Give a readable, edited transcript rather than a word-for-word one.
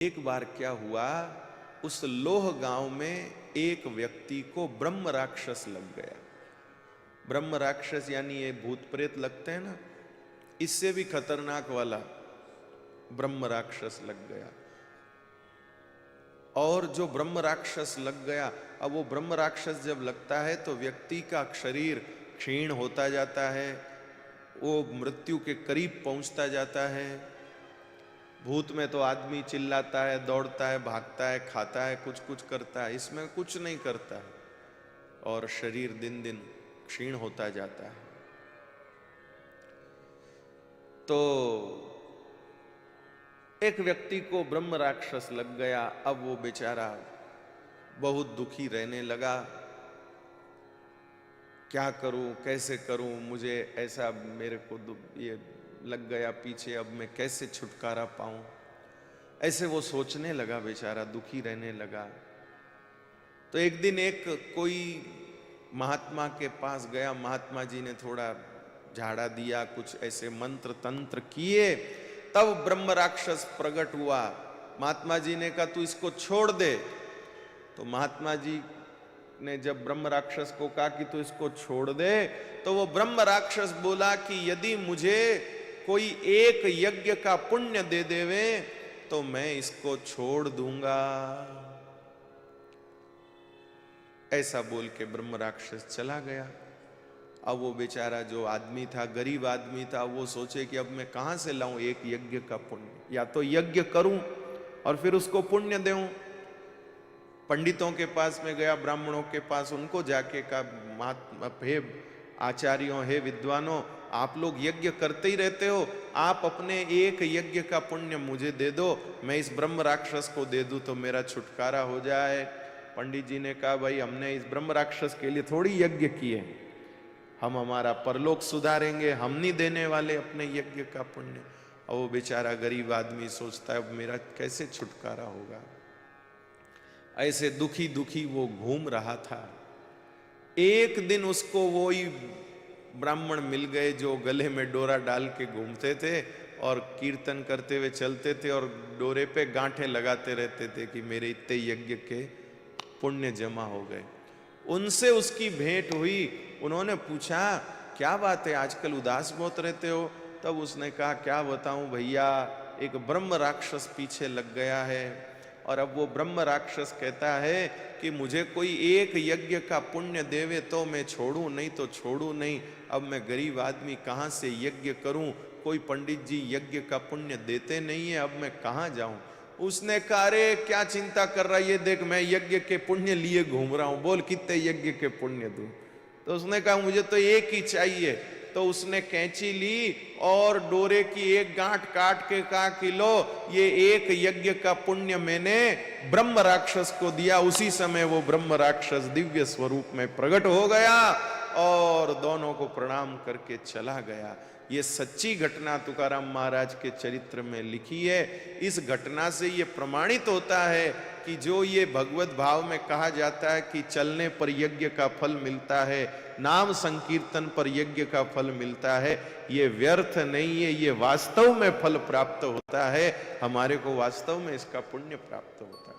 एक बार क्या हुआ, उस लोह गांव में एक व्यक्ति को ब्रह्म राक्षस लग गया। ब्रह्म राक्षस यानी ये भूत प्रेत लगते हैं ना, इससे भी खतरनाक वाला ब्रह्म राक्षस लग गया। और जो ब्रह्म राक्षस लग गया, अब वो ब्रह्म राक्षस जब लगता है तो व्यक्ति का शरीर क्षीण होता जाता है, वो मृत्यु के करीब पहुंचता जाता है। भूत में तो आदमी चिल्लाता है, दौड़ता है, भागता है, खाता है, कुछ कुछ करता है, इसमें कुछ नहीं करता है और शरीर दिन दिन क्षीण होता जाता है। तो एक व्यक्ति को ब्रह्म राक्षस लग गया। अब वो बेचारा बहुत दुखी रहने लगा। क्या करूं, कैसे करूं, मुझे ऐसा मेरे को ये लग गया पीछे, अब मैं कैसे छुटकारा पाऊं, ऐसे वो सोचने लगा, बेचारा दुखी रहने लगा। तो एक दिन एक कोई महात्मा के पास गया। महात्मा जी ने थोड़ा झाड़ा दिया, कुछ ऐसे मंत्र तंत्र किए, तब ब्रह्म राक्षस प्रकट हुआ। महात्मा जी ने कहा तू इसको छोड़ दे। तो महात्मा जी ने जब ब्रह्म राक्षस को कहा कि तू इसको छोड़ दे, तो वो ब्रह्म राक्षस बोला कि यदि मुझे कोई एक यज्ञ का पुण्य दे देवे तो मैं इसको छोड़ दूंगा। ऐसा बोल के ब्रह्म राक्षस चला गया। अब वो बेचारा जो आदमी था, गरीब आदमी था, वो सोचे कि अब मैं कहां से लाऊं एक यज्ञ का पुण्य, या तो यज्ञ करूं और फिर उसको पुण्य दूं। पंडितों के पास में गया, ब्राह्मणों के पास, उनको जाके कहा महात्मा, हे आचार्यों, हे विद्वानों, आप लोग यज्ञ करते ही रहते हो, आप अपने एक यज्ञ का पुण्य मुझे दे दो, मैं इस ब्रह्म राक्षस को दे दूं तो मेरा छुटकारा हो जाए। पंडित जी ने कहा भाई हमने इस ब्रह्म राक्षस के लिए थोड़ी यज्ञ किए, हम हमारा परलोक सुधारेंगे, हम नहीं देने वाले अपने यज्ञ का पुण्य। और वो बेचारा गरीब आदमी सोचता है अब मेरा कैसे छुटकारा होगा। ऐसे दुखी दुखी वो घूम रहा था। एक दिन उसको वही ब्राह्मण मिल गए जो गले में डोरा डाल के घूमते थे और कीर्तन करते हुए चलते थे और डोरे पे गांठें लगाते रहते थे कि मेरे इतने यज्ञ के पुण्य जमा हो गए। उनसे उसकी भेंट हुई। उन्होंने पूछा क्या बात है, आजकल उदास बहुत रहते हो। तब उसने कहा क्या बताऊं भैया, एक ब्रह्म राक्षस पीछे लग गया है और अब वो ब्रह्म राक्षस कहता है कि मुझे कोई एक यज्ञ का पुण्य देवे तो मैं छोड़ूं, नहीं तो छोड़ूं नहीं। अब मैं गरीब आदमी कहां से यज्ञ करूं, कोई पंडित जी यज्ञ का पुण्य देते नहीं है, अब मैं कहां जाऊं। उसने कहा अरे क्या चिंता कर रहा है, ये देख मैं यज्ञ के पुण्य लिए घूम रहा हूं, बोल कितने यज्ञ के पुण्य दूं। तो उसने कहा मुझे तो एक ही चाहिए। तो उसने कैंची ली और डोरे की एक गांठ काट के कहा कि लो ये एक यज्ञ का पुण्य मैंने ब्रह्म राक्षस को दिया। उसी समय वो ब्रह्म राक्षस दिव्य स्वरूप में प्रकट हो गया और दोनों को प्रणाम करके चला गया। ये सच्ची घटना तुकाराम महाराज के चरित्र में लिखी है। इस घटना से ये प्रमाणित होता है कि जो ये भगवत भाव में कहा जाता है कि चलने पर यज्ञ का फल मिलता है, नाम संकीर्तन पर यज्ञ का फल मिलता है, ये व्यर्थ नहीं है, ये वास्तव में फल प्राप्त होता है। हमारे को वास्तव में इसका पुण्य प्राप्त होता है।